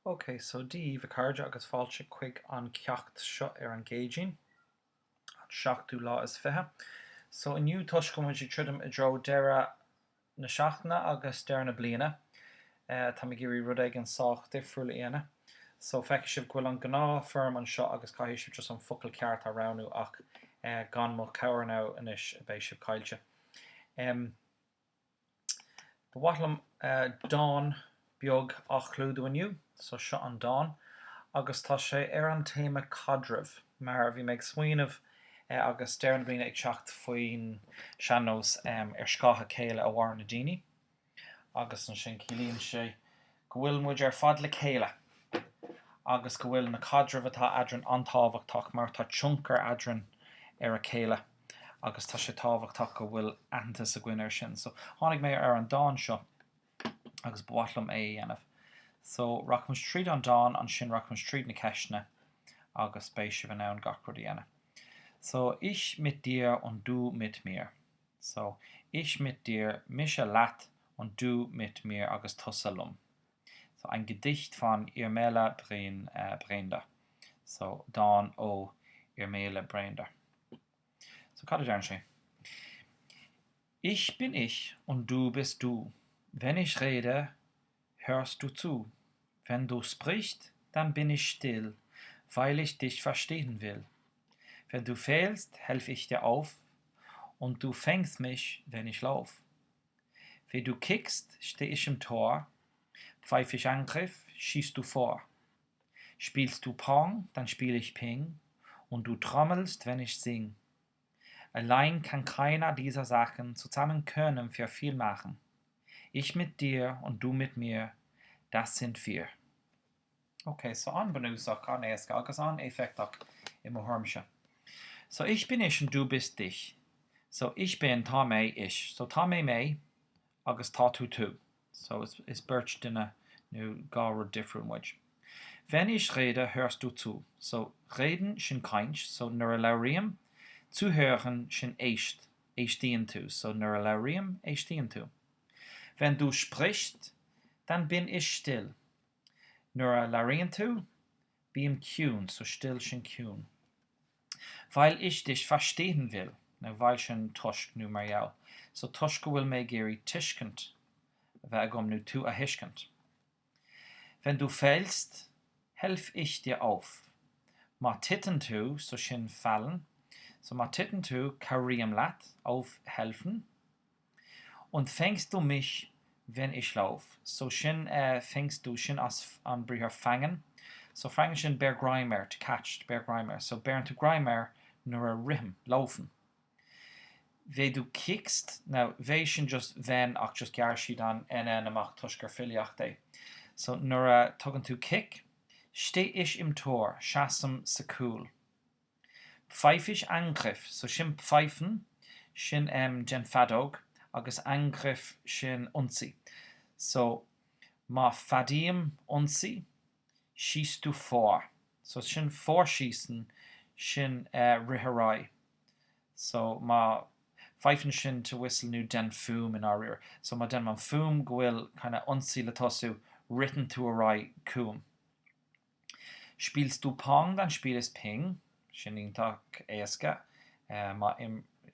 Okay, so díobh a cairde agus fáilte chuig an ceacht seo an géidín, an seachtú lá is fiche. So inniu tuiscil muid tridum I dro deire na seachtaine agus deire na bliana. Tá mé gurí rud ag an sách difriúla aana. So feice sibh ghuiil an gná firm an seo agus caiithí sibh just an focail ceart a ranú ach gan mo cabhar ná inis béis sibh caiilte. Bhaitlim Dawn beag a chlúdú inniu, so seo an Dawn, agus tá sé an téma cadramh, mar bhí méid smaoinemh agus deir na bliana ag teacht faoin seanós scátha céile a bhhair na daoine, agus an sin ciallaíonn sé go bhfuil muid ar fad le céile, agus go bhfuil na cadramh atá adrann antábhachtach mar tá tionchar adrann ar a céile, agus tá sé tábhachtach go bhfuil antas a gcuine ar sin. So tháinig mé ar an Dawn seo, agus bhaitlim é dhéanamh. So rachman tríd an Dawn an sin rachman tríd na ceisne agus béis sibh an ann gach rud dhéanamh. So ich mit dir und du mit mir. So ich mit dir, mich leat und du mit mir agus tusalum. So ein Gedicht von Irmela Brender. So Dawn ó Irmela Brender. So kann ich anschauen. Ich bin ich und du bist du. Wenn ich rede, hörst du zu. Wenn du sprichst, dann bin ich still, weil ich dich verstehen will. Wenn du fehlst, helfe ich dir auf und du fängst mich, wenn ich lauf. Wenn du kickst, stehe ich im Tor, pfeife ich Angriff, schießt du vor. Spielst du Pong, dann spiele ich Ping und du trommelst, wenn ich sing. Allein kann keiner dieser Sachen, zusammen können wir viel machen. Ich mit dir und du mit mir, das sind wir. Okay, so an benúsach an éasca agus an éfechtach I mo thuirmse. So ich bin ich und du bist dich. So ich bin tá mé ich. So tá mé agus tá tú. So is birch dinne nu gar different word. Wenn ich rede, hörst du zu. So reden sin kainch, so neuralaurium. Zuhören sin echt dien tu. So neuralaurium echt dien tu. Wenn du sprichst, dann bin ich still. Neuralaurium tu, bim cune, so still sin cune. Weil ich dich verstehen will. Now, weil schon tusk nu marial. So tusk will me geri tischkent. Vagom nu tu a hischkent. Wenn du fällst, helf ich dir auf. Ma titten tu, so shin fallen. So ma titten tu, kariam lat, auf helfen. Und fängst du mich, wenn ich lauf. So shin fängst du shin as an briher fangen. So fangen shin bear grimer, to catch, bear grimer. So bear to grimer, nur a rim, laufen. Ve du kickst, now ve shin just ven ach just garshid an en amach tushker filiach day. So nur a tugan to kick, steh ich im Tor, shassam sekul. Pfeif ich Angriff, so shin pfeifen, shin gen fadog, agus Angriff shin unsi. So ma fadim unsi, schießt du vor. So shin vorschießen, shin riharai. So ma pfeifen shin to whistle nu den fum in our rear. So ma den man fum gwil kinda unsi latosu written to a right kum. Spielst du Pong, dann spielst Ping. Shin intag eska. Ma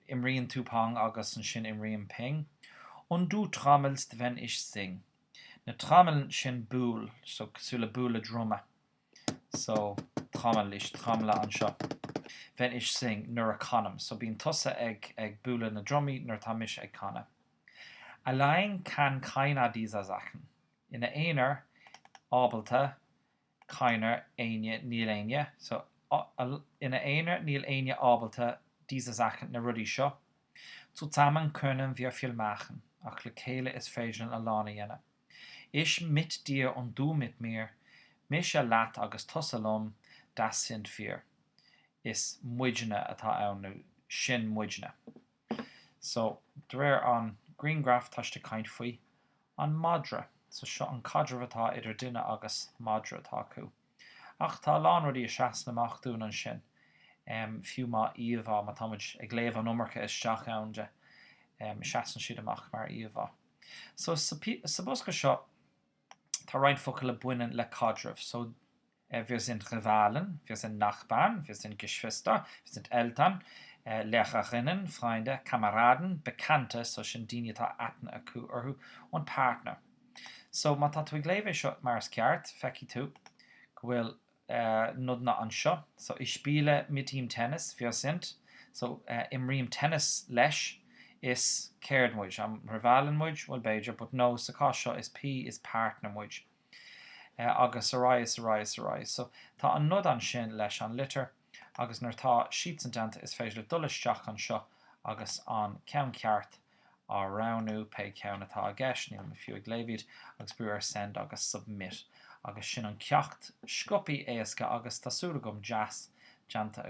imrien tu Pong agus shin imrien Ping. Und du trommelst, wenn ich sing. Ne trommeln shin bool, so sule boole drumme. So trommel ich trommle an scho. Wenn ich sing, nur a conum. So bin tosse eg boole ne drummi, nur tamisch eg conne. Allein kann keiner dieser Sachen. In der einer abelte keiner eine niel eine. So in der einer niel eine abelte diese Sachen ne rudi scho. Zusammen können wir viel machen. Ach le Kehle ist feijlen alane jene. Ich mit dir und du mit mir. Misha lat agus tosalom, das sind wir. Is mwijne atá nu shin mwijne. So drer an green graph tashte kind fui an madra. So sho an cadra atá idir dinne agus madra atá ku. Ach tá lán rudi a shasna mach dún an shin. Fiú ma íomhá ma tamid ag léamh an umarcha is seach aonde seaan siad amach mar íomhá. So sa bosca seo Tá rein focail buinen le Kadrif. So wir sind Rivalen, wir sind Nachbarn, wir sind Geschwister, wir sind Eltern, Lehrerinnen, Freunde, Kameraden, Bekannte, so sin daine tá atan acu orthú, und Partner. So má tá tú léibh seo mars ceart, feici tú, go bhfuil nudna anseo. So ich spiele mit ihm Tennis, wir sind. So im rím tennis leis is caird muid, am Rivalen muid, well beidir, but no, sa cá seo is P is partner muid. Agus aráis. So tá an nud an sin leis an litir, agus nar tá siad an danta is féidir le dulaisteach an seo agus an ceann ceart á ranú pe ceann atá a gceist, níl me fiú ag léimhid, agus buair send agus submit. Agus sin an ceacht scopi éasca agus tásúla gom jazz deanta